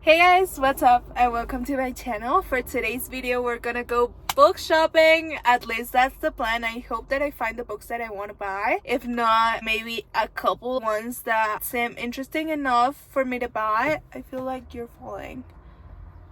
Hey guys, what's up and welcome to my channel. For today's video we're gonna go book shopping. At least that's the plan. I hope that I find the books that I want to buy. If not, maybe a couple ones that seem interesting enough for me to buy. I feel like you're falling.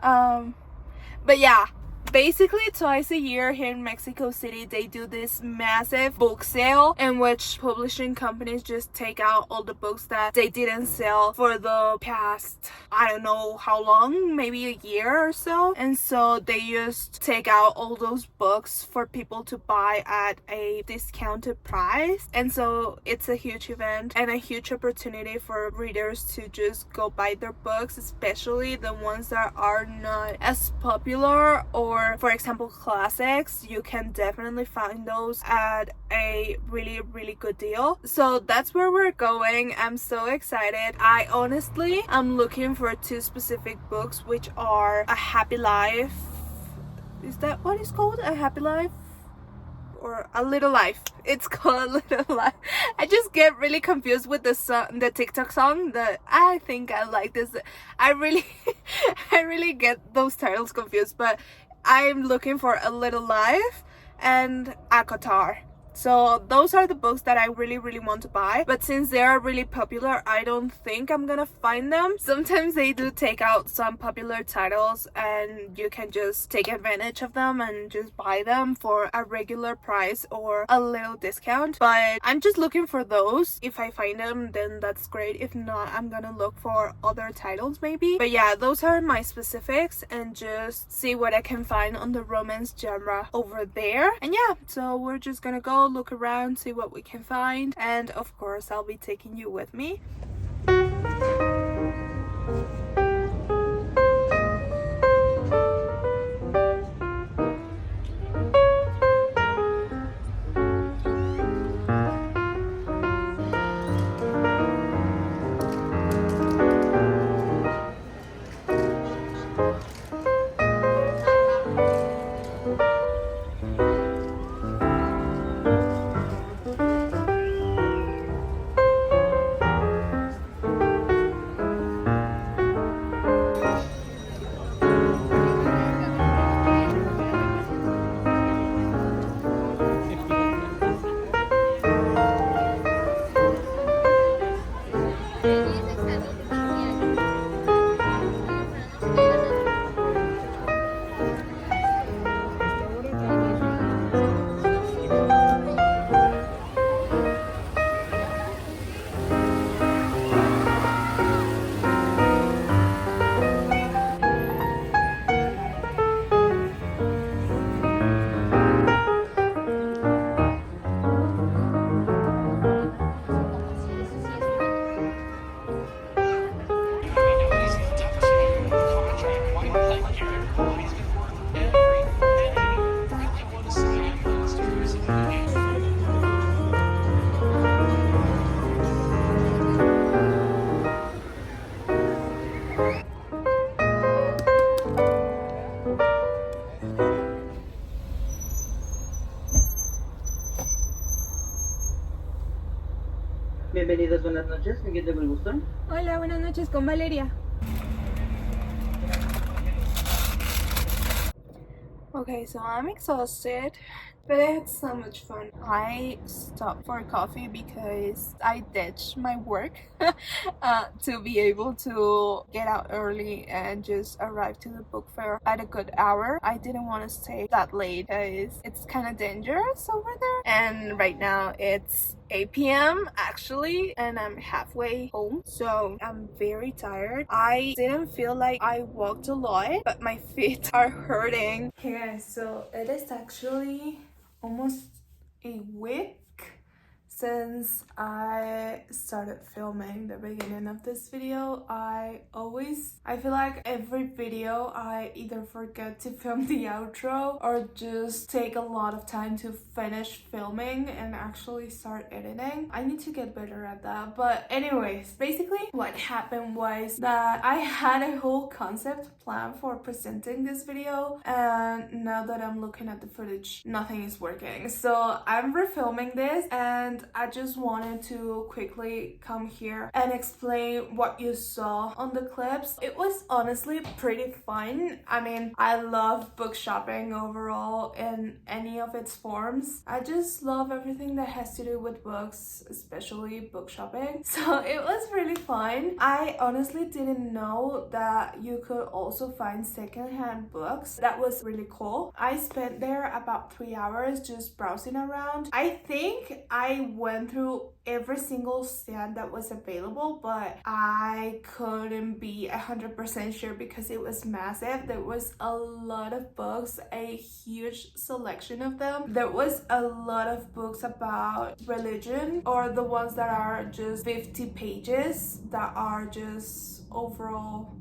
But yeah, basically twice a year here in Mexico City they do this massive book sale in which publishing companies just take out all the books that they didn't sell for the past, I don't know how long, maybe a year or so, and so they just take out all those books for people to buy at a discounted price. And so it's a huge event and a huge opportunity for readers to just go buy their books, especially the ones that are not as popular, or for example classics. You can definitely find those at a really good deal. So that's where we're going. I'm so excited. I honestly am looking for two specific books, which are A Happy Life. Is that what it's called? A Happy Life? Or A Little Life. It's called A Little Life. I just get really confused with the song, the TikTok song. I think I like this. I really I really get those titles confused, but I'm looking for A Little Life and Akatar. So those are the books that I really want to buy, but since they are really popular, I don't think I'm gonna find them. Sometimes they do take out some popular titles and you can just take advantage of them and just buy them for a regular price or a little discount, but I'm just looking for those. If I find them, then that's great. If not, I'm gonna look for other titles maybe. But yeah, those are my specifics, and just see what I can find on the romance genre over there. And yeah, so we're just gonna go look around, see what we can find, and of course I'll be taking you with me. Bienvenidos, buenas noches. ¿Con quién tengo el gusto? Hola, buenas noches, con Valeria. Okay, so I'm exhausted, but I had so much fun. I stopped for coffee because I ditched my work to be able to get out early and just arrive to the book fair at a good hour. I didn't want to stay that late because it's kind of dangerous over there. And right now it's 8 p.m. actually, and I'm halfway home, so I'm very tired. I didn't feel like I walked a lot, but my feet are hurting. Hey guys, so it is actually almost a week since I started filming the beginning of this video. I feel like every video I either forget to film the outro or just take a lot of time to finish filming and actually start editing. I need to get better at that. But anyways, basically what happened was that I had a whole concept plan for presenting this video, and now that I'm looking at the footage, nothing is working. So I'm refilming this, and I just wanted to quickly come here and explain what you saw on the clips. It was honestly pretty fun. I mean, I love book shopping overall in any of its forms. I just love everything that has to do with books, especially book shopping. So it was really fun. I honestly didn't know that you could also find secondhand books. That was really cool. I spent there about 3 hours just browsing around. I think I went through every single stand that was available, but I couldn't be 100% sure because it was massive. There was a lot of books, a huge selection of them. There was a lot of books about religion, or the ones that are just 50 pages that are just overall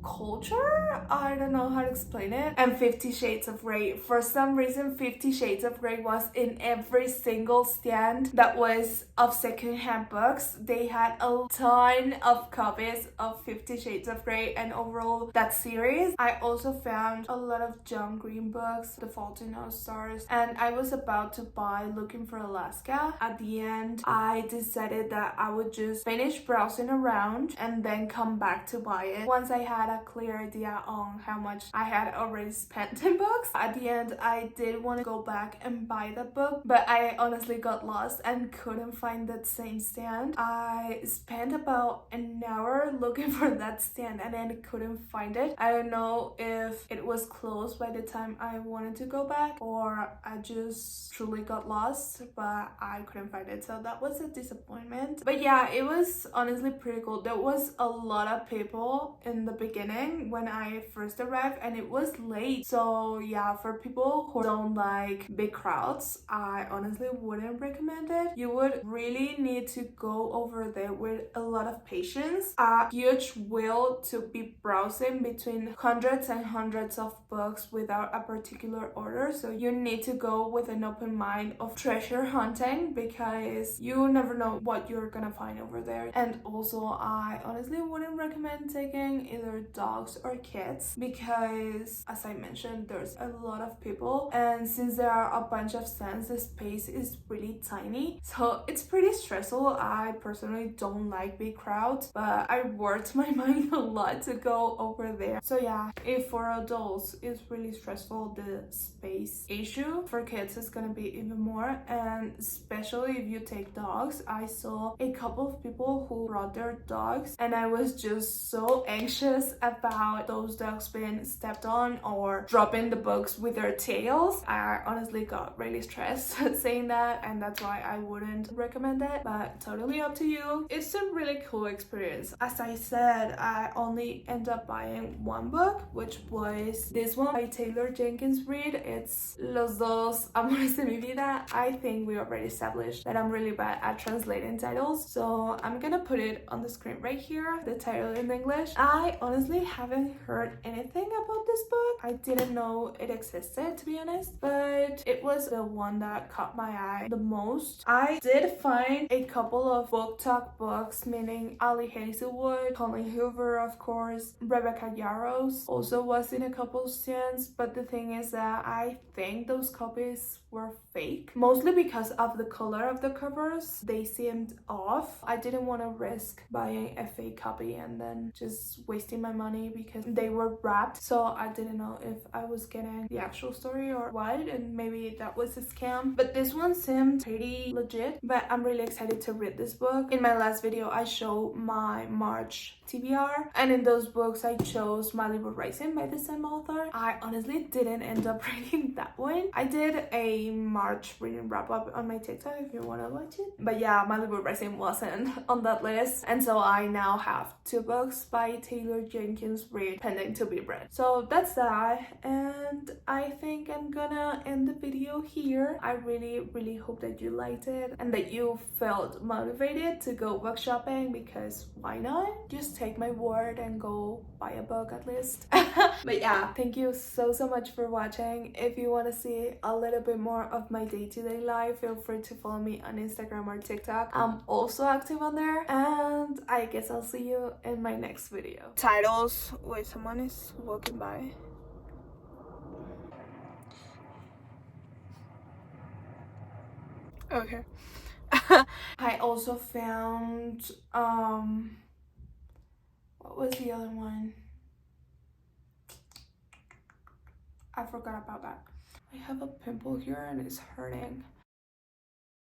culture. I don't know how to explain it. And 50 Shades of Grey. For some reason, 50 Shades of Grey was in every single stand that was of secondhand books. They had a ton of copies of 50 Shades of Grey and overall that series. I also found a lot of John Green books, The Fault in Our Stars, and I was about to buy Looking for Alaska. At the end, I decided that I would just finish browsing around and then come back to buy it once I had a clear idea on how much I had already spent in books. At the end, I did want to go back and buy the book, but I honestly got lost and couldn't find that same stand. I spent about an hour looking for that stand and then couldn't find it. I don't know if it was closed by the time I wanted to go back, or I just truly got lost, but I couldn't find it, so that was a disappointment. But yeah, it was honestly pretty cool. There was a lot of people in the beginning when I first arrived, and it was late, so yeah, for people who don't like big crowds, I honestly wouldn't recommend it. You would really need to go over there with a lot of patience, a huge will to be browsing between hundreds and hundreds of books without a particular order. So you need to go with an open mind of treasure hunting, because you never know what you're gonna find over there. And also, I honestly wouldn't recommend taking either dogs or kids, because as I mentioned, there's a lot of people, and since there are a bunch of stands, the space is really tiny, so it's pretty stressful. I personally don't like big crowds, but I worked my mind a lot to go over there. So yeah, if for adults it's really stressful, the space issue, for kids it's gonna be even more, and especially if you take dogs. I saw a couple of people who brought their dogs, and I was just so anxious about those dogs being stepped on or dropping the books with their tails. I honestly got really stressed saying that, and that's why I wouldn't recommend it, but totally up to you. It's a really cool experience. As I said, I only end up buying one book, which was this one by Taylor Jenkins Reid. It's Los Dos Amores de mi Vida. I think we already established that I'm really bad at translating titles, so I'm gonna put it on the screen right here, the title in English. I honestly haven't heard anything about this book. I didn't know it existed, to be honest, but it was the one that caught my eye the most. I did find a couple of BookTok books, meaning Ali Hazelwood, Colleen Hoover, of course, Rebecca Yarros also was in a couple stands, but the thing is that I think those copies were fake, mostly because of the color of the covers. They seemed off. I didn't want to risk buying a fake copy and then just wasting my money because they were wrapped, so I didn't know if I was getting the actual story or what, and maybe that was a scam. But this one seemed pretty legit, but I'm really excited to read this book. In my last video, I showed my March TBR, and in those books I chose Malibu Rising by the same author. I honestly didn't end up reading that one. I did a March reading wrap up on my TikTok if you want to watch it, but yeah, Malibu Rising wasn't on that list, and so I now have 2 books by Taylor Jenkins Reid pending to be read. So that's that, and I think I'm gonna end the video here. I really hope that you liked it and that you felt motivated to go book shopping, because why not? Just take my word and go buy a book at least. But yeah, thank you so much for watching. If you want to see a little bit more of my day-to-day life, feel free to follow me on Instagram or TikTok. I'm also active on there, and I guess I'll see you in my next video. Titles. Wait, someone is walking by. Okay. I also found what was the other one? I forgot about that. I have a pimple here and it's hurting.